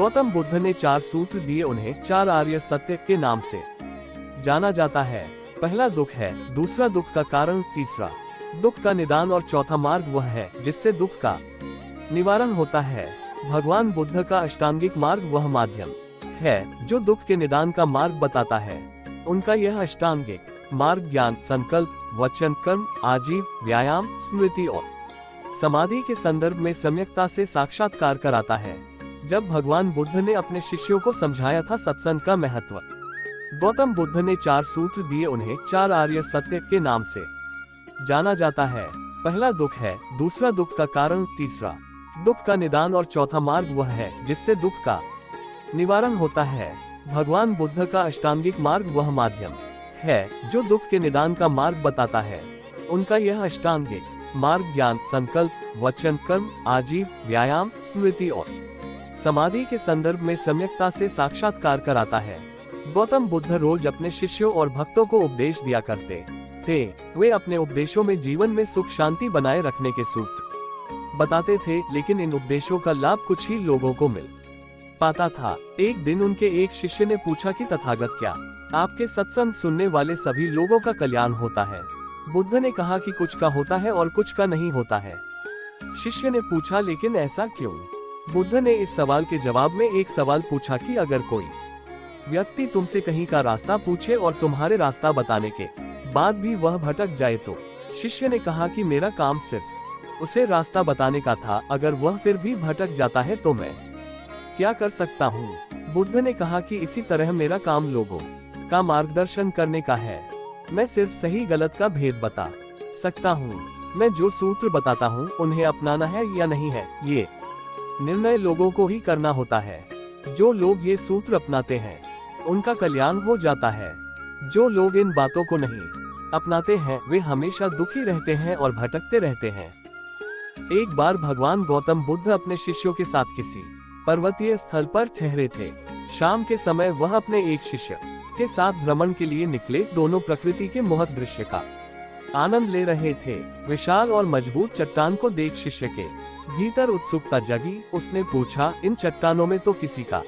गौतम बुद्ध ने 4 सूत्र दिए, उन्हें 4 आर्य सत्य के नाम से जाना जाता है। पहला दुख है, दूसरा दुख का कारण, तीसरा दुख का निदान और चौथा मार्ग वह है जिससे दुख का निवारण होता है। भगवान बुद्ध का अष्टांगिक मार्ग वह माध्यम है जो दुख के निदान का मार्ग बताता है। उनका यह अष्टांगिक मार्ग ज्ञान, संकल्प, वचन, कर्म, आजीव, व्यायाम, स्मृति और समाधि के संदर्भ में सम्यकता से साक्षात्कार कराता है। जब भगवान बुद्ध ने अपने शिष्यों को समझाया था सत्संग का महत्व, गौतम बुद्ध ने 4 सूत्र दिए, उन्हें 4 आर्य सत्य के नाम से जाना जाता है। पहला दुख है, दूसरा दुख का कारण, तीसरा दुख का निदान और चौथा मार्ग वह है जिससे दुख का निवारण होता है। भगवान बुद्ध का अष्टांगिक मार्ग वह माध्यम है जो दुख के निदान का मार्ग बताता है। उनका यह अष्टांगिक मार्ग ज्ञान, संकल्प, वचन, कर्म, आजीव, व्यायाम, स्मृति और समाधि के संदर्भ में सम्यकता से साक्षात्कार कराता है। गौतम बुद्ध रोज अपने शिष्यों और भक्तों को उपदेश दिया करते थे। वे अपने उपदेशों में जीवन में सुख शांति बनाए रखने के सूत्र बताते थे, लेकिन इन उपदेशों का लाभ कुछ ही लोगों को मिल पाता था। एक दिन उनके एक शिष्य ने पूछा कि तथागत, क्या आपके सत्संग सुनने वाले सभी लोगों का कल्याण होता है? बुद्ध ने कहा कि कुछ का होता है और कुछ का नहीं होता है। शिष्य ने पूछा, लेकिन ऐसा क्यों? बुद्ध ने इस सवाल के जवाब में एक सवाल पूछा कि अगर कोई व्यक्ति तुमसे कहीं का रास्ता पूछे और तुम्हारे रास्ता बताने के बाद भी वह भटक जाए तो? शिष्य ने कहा कि मेरा काम सिर्फ उसे रास्ता बताने का था, अगर वह फिर भी भटक जाता है तो मैं क्या कर सकता हूँ? बुद्ध ने कहा कि इसी तरह मेरा काम लोगों का मार्गदर्शन करने का है। मैं सिर्फ सही गलत का भेद बता सकता हूँ। मैं जो सूत्र बताता हूँ उन्हें अपनाना है या नहीं है, ये निर्णय लोगों को ही करना होता है। जो लोग ये सूत्र अपनाते हैं उनका कल्याण हो जाता है। जो लोग इन बातों को नहीं अपनाते हैं वे हमेशा दुखी रहते हैं और भटकते रहते हैं। एक बार भगवान गौतम बुद्ध अपने शिष्यों के साथ किसी पर्वतीय स्थल पर ठहरे थे। शाम के समय वह अपने एक शिष्य के साथ भ्रमण के लिए निकले। दोनों प्रकृति के मोहक दृश्य का आनंद ले रहे थे। विशाल और मजबूत चट्टान को देख शिष्य के भीतर उत्सुकता जगी। उसने पूछा, इन चट्टानों में तो किसी का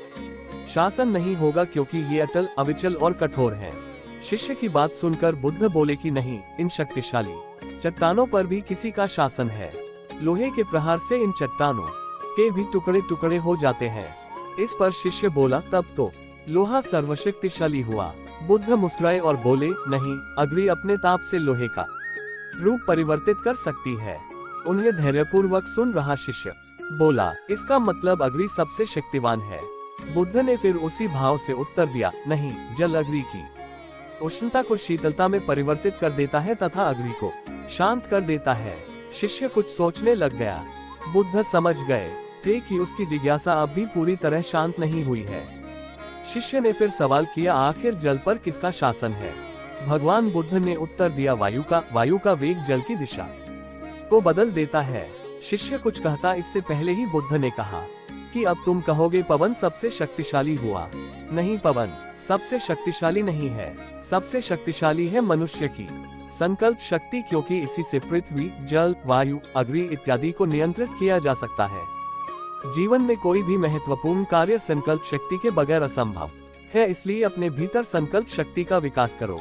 शासन नहीं होगा क्योंकि ये अटल, अविचल और कठोर हैं। शिष्य की बात सुनकर बुद्ध बोले कि नहीं, इन शक्तिशाली चट्टानों पर भी किसी का शासन है। लोहे के प्रहार से इन चट्टानों के भी टुकड़े टुकड़े हो जाते हैं। इस पर शिष्य बोला, तब तो लोहा सर्वशक्तिशाली हुआ। बुद्ध मुस्कुराए और बोले, नहीं, अग्नि अपने ताप से लोहे का रूप परिवर्तित कर सकती है। उन्हें धैर्यपूर्वक सुन रहा शिष्य बोला, इसका मतलब अग्नि सबसे शक्तिवान है। बुद्ध ने फिर उसी भाव से उत्तर दिया, नहीं, जल अग्नि की उष्णता को शीतलता में परिवर्तित कर देता है तथा अग्नि को शांत कर देता है। शिष्य कुछ सोचने लग गया। बुद्ध समझ गए थे कि उसकी जिज्ञासा अब भी पूरी तरह शांत नहीं हुई है। शिष्य ने फिर सवाल किया, आखिर जल पर किसका शासन है? भगवान बुद्ध ने उत्तर दिया, वायु का। वायु का वेग जल की दिशा को बदल देता है। शिष्य कुछ कहता इससे पहले ही बुद्ध ने कहा कि अब तुम कहोगे पवन सबसे शक्तिशाली हुआ। नहीं, पवन सबसे शक्तिशाली नहीं है। सबसे शक्तिशाली है मनुष्य की संकल्प शक्ति, क्योंकि इसी से पृथ्वी, जल, वायु, अग्नि इत्यादि को नियंत्रित किया जा सकता है। जीवन में कोई भी महत्वपूर्ण कार्य संकल्प शक्ति के बगैर असंभव है। इसलिए अपने भीतर संकल्प शक्ति का विकास करो।